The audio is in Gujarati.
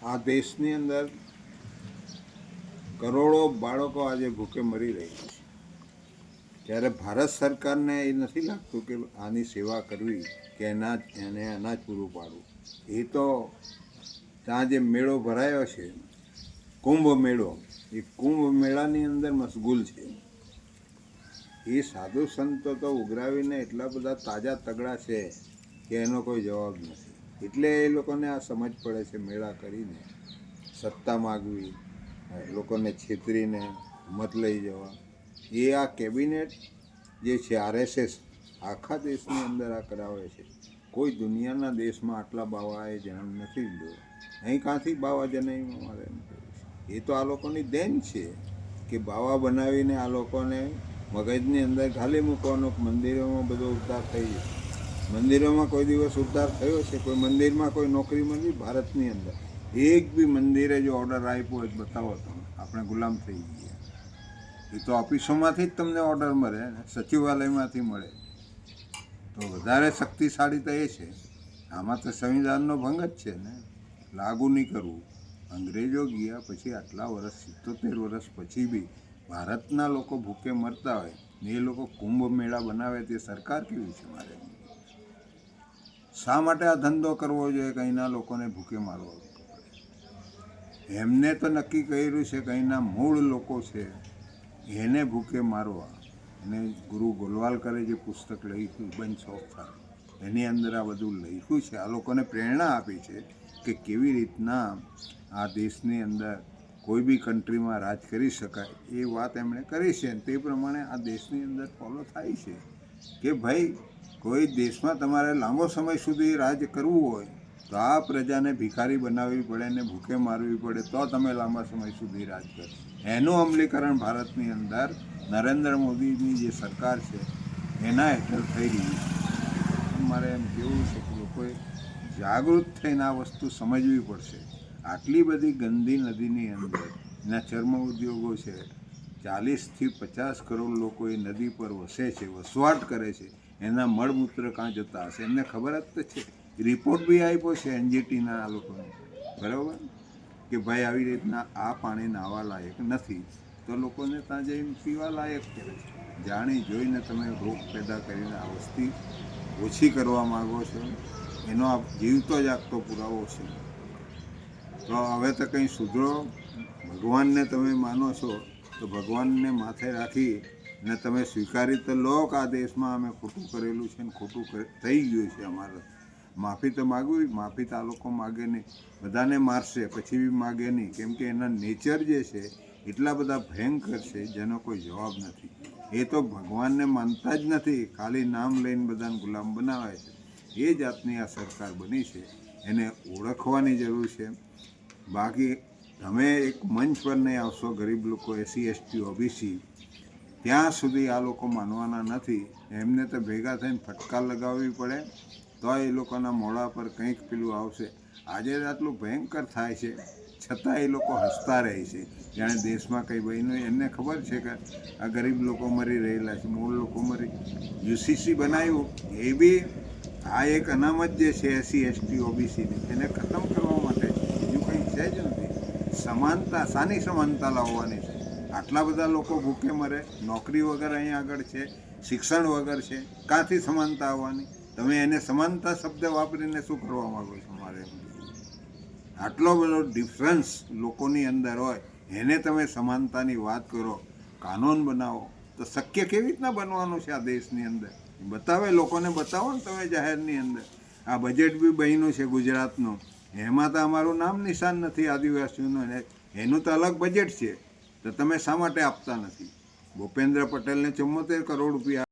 આ દેશની અંદર કરોડો બાળકો આજે ભૂખે મરી રહી છે, ત્યારે ભારત સરકારને એ નથી લાગતું કે આની સેવા કરવી કે એને અનાજ પૂરું પાડવું. એ તો ત્યાં જે મેળો ભરાયો છે, કુંભ મેળો, એ કુંભ મેળાની અંદર મશગુલ છે. એ સાધુ સંતો તો ઉઘરાવીને એટલા બધા તાજા તગડા છે કે એનો કોઈ જવાબ નથી. એટલે એ લોકોને આ સમજ પડે છે, મેળા કરીને સત્તા માગવી, લોકોને છેતરીને મત લઈ જવા. એ આ કેબિનેટ જે છે RSS આખા દેશની અંદર આ કરાવે છે. કોઈ દુનિયાના દેશમાં આટલા બાવાએ જન્મ નથી લીધો. અહીં ક્યાંથી બાવા જન્મ મારે? એ તો આ લોકોની દેન છે કે બાવા બનાવીને આ લોકોને મગજની અંદર ઘાલી મૂકવાનો. મંદિરોમાં બધો ઉદ્ધાર થઈ જશે. મંદિરોમાં કોઈ દિવસ ઉદ્ધાર થયો છે? કોઈ મંદિરમાં કોઈ નોકરી મળી ભારતની અંદર? એક બી મંદિરે જો ઓર્ડર આપ્યો હોય બતાવો તમે, આપણે ગુલામ થઈ ગયા. એ તો ઓફિસોમાંથી જ તમને ઓર્ડર મળે ને, સચિવાલયમાંથી મળે. તો વધારે શક્તિશાળી તો એ છે. આમાં તો સંવિધાનનો ભંગ જ છે ને, લાગુ નહીં કરવું. અંગ્રેજો ગયા પછી આટલા વર્ષ, 77 વર્ષ પછી બી ભારતના લોકો ભૂખે મરતા હોય ને એ લોકો કુંભ મેળા બનાવે, તે સરકાર કેવી છે? મારે શા માટે આ ધંધો કરવો જોઈએ? કંઈના લોકોને ભૂખે મારવા પડે? એમને તો નક્કી કર્યું છે, કંઈના મૂળ લોકો છે એને ભૂખે મારવા. એને ગુરુ ગોલવાલકરે જે પુસ્તક લખ્યું બંચ ઓફ ફાયર, એની અંદર આ બધું લખ્યું છે. આ લોકોને પ્રેરણા આપી છે કે કેવી રીતના આ દેશની અંદર કોઈ બી કન્ટ્રીમાં રાજ કરી શકાય. એ વાત એમણે કરી છે. તે પ્રમાણે આ દેશની અંદર ફોલો થાય છે કે ભાઈ, કોઈ દેશમાં તમારે લાંબો સમય સુધી રાજ કરવું હોય તો આ પ્રજાને ભિખારી બનાવવી પડે ને ભૂખે મારવી પડે, તો તમે લાંબા સમય સુધી રાજ કરો. એનું અમલીકરણ ભારતની અંદર નરેન્દ્ર મોદીની જે સરકાર છે એના હેઠળ થઈ રહ્યું છે. મારે એમ કહેવું છે કે લોકોએ જાગૃત થઈને આ વસ્તુ સમજવી પડશે. આટલી બધી ગંદી નદીની અંદર એના ચર્મ ઉદ્યોગો છે, 40થી 50 કરોડ લોકો એ નદી પર વસે છે, વસવાટ કરે છે. એના મળમૂત્ર કાં જતા હશે એમને ખબર જ તો છે. રિપોર્ટ બી આપ્યો છે NGTના આ લોકોને, બરાબર, કે ભાઈ આવી રીતના આ પાણી નાહવા લાયક નથી, તો લોકોને ત્યાં જઈને પીવા લાયક કરે છે. જાણી જોઈને તમે રોગ પેદા કરીને આ વસ્તી ઓછી કરવા માગો છો. એનો આ જીવતો જાગતો પુરાવો છે. તો હવે તો કંઈ સુધરો. ભગવાનને તમે માનો છો તો ભગવાનને માથે રાખી ને તમે સ્વીકારી તો લો કે આ દેશમાં અમે ખોટું કરેલું છે ને ખોટું થઈ ગયું છે. અમારે માફી તો માગવી. માફી તો આ લોકો માગે નહીં. બધાને મારશે પછી બી માગે નહીં, કેમ કે એના નેચર જે છે એટલા બધા ભયંકર છે જેનો કોઈ જવાબ નથી. એ તો ભગવાનને માનતા જ નથી, ખાલી નામ લઈને બધાને ગુલામ બનાવે છે. એ જાતની આ સરકાર બની છે, એને ઓળખવાની જરૂર છે. બાકી તમે એક મંચ પર નહીં આવશો, ગરીબ લોકો, SC ST OBC, ત્યાં સુધી આ લોકો માનવાના નથી. એમને તો ભેગા થઈને ફટકાર લગાવવી પડે તો એ લોકોના મોઢા પર કંઈક પેલું આવશે. આજે આટલું ભયંકર થાય છે છતાં એ લોકો હસતા રહે છે, જાણે દેશમાં કંઈ બન્યું. એમને ખબર છે કે આ ગરીબ લોકો મરી રહેલા છે, મૂળ લોકો મરી. UCC બનાવ્યું એ બી આ એક અનામત જે છે SC ST OBCની, એને ખતમ કરવા માટે છે. બીજું કંઈ છે જ નથી. સમાનતા, શાની સમાનતા લાવવાની છે? આટલા બધા લોકો ભૂખે મરે, નોકરી વગર અહીં આગળ છે, શિક્ષણ વગર છે, ક્યાંથી સમાનતા આવવાની? તમે એને સમાનતા શબ્દ વાપરીને શું કરવા માગો છો? મારે આટલો બધો ડિફરન્સ લોકોની અંદર હોય એને તમે સમાનતાની વાત કરો, કાનૂન બનાવો, તો શક્ય કેવી રીતના બનવાનું છે આ દેશની અંદર? બતાવે, લોકોને બતાવો ને તમે જાહેરની અંદર. આ બજેટ બી બન્યું છે ગુજરાતનું, એમાં તો અમારું નામ નિશાન નથી આદિવાસીઓનું. એનું તો અલગ બજેટ છે, તો તમે શા માટે આપતા નથી? ભૂપેન્દ્ર પટેલને 74 કરોડ રૂપિયા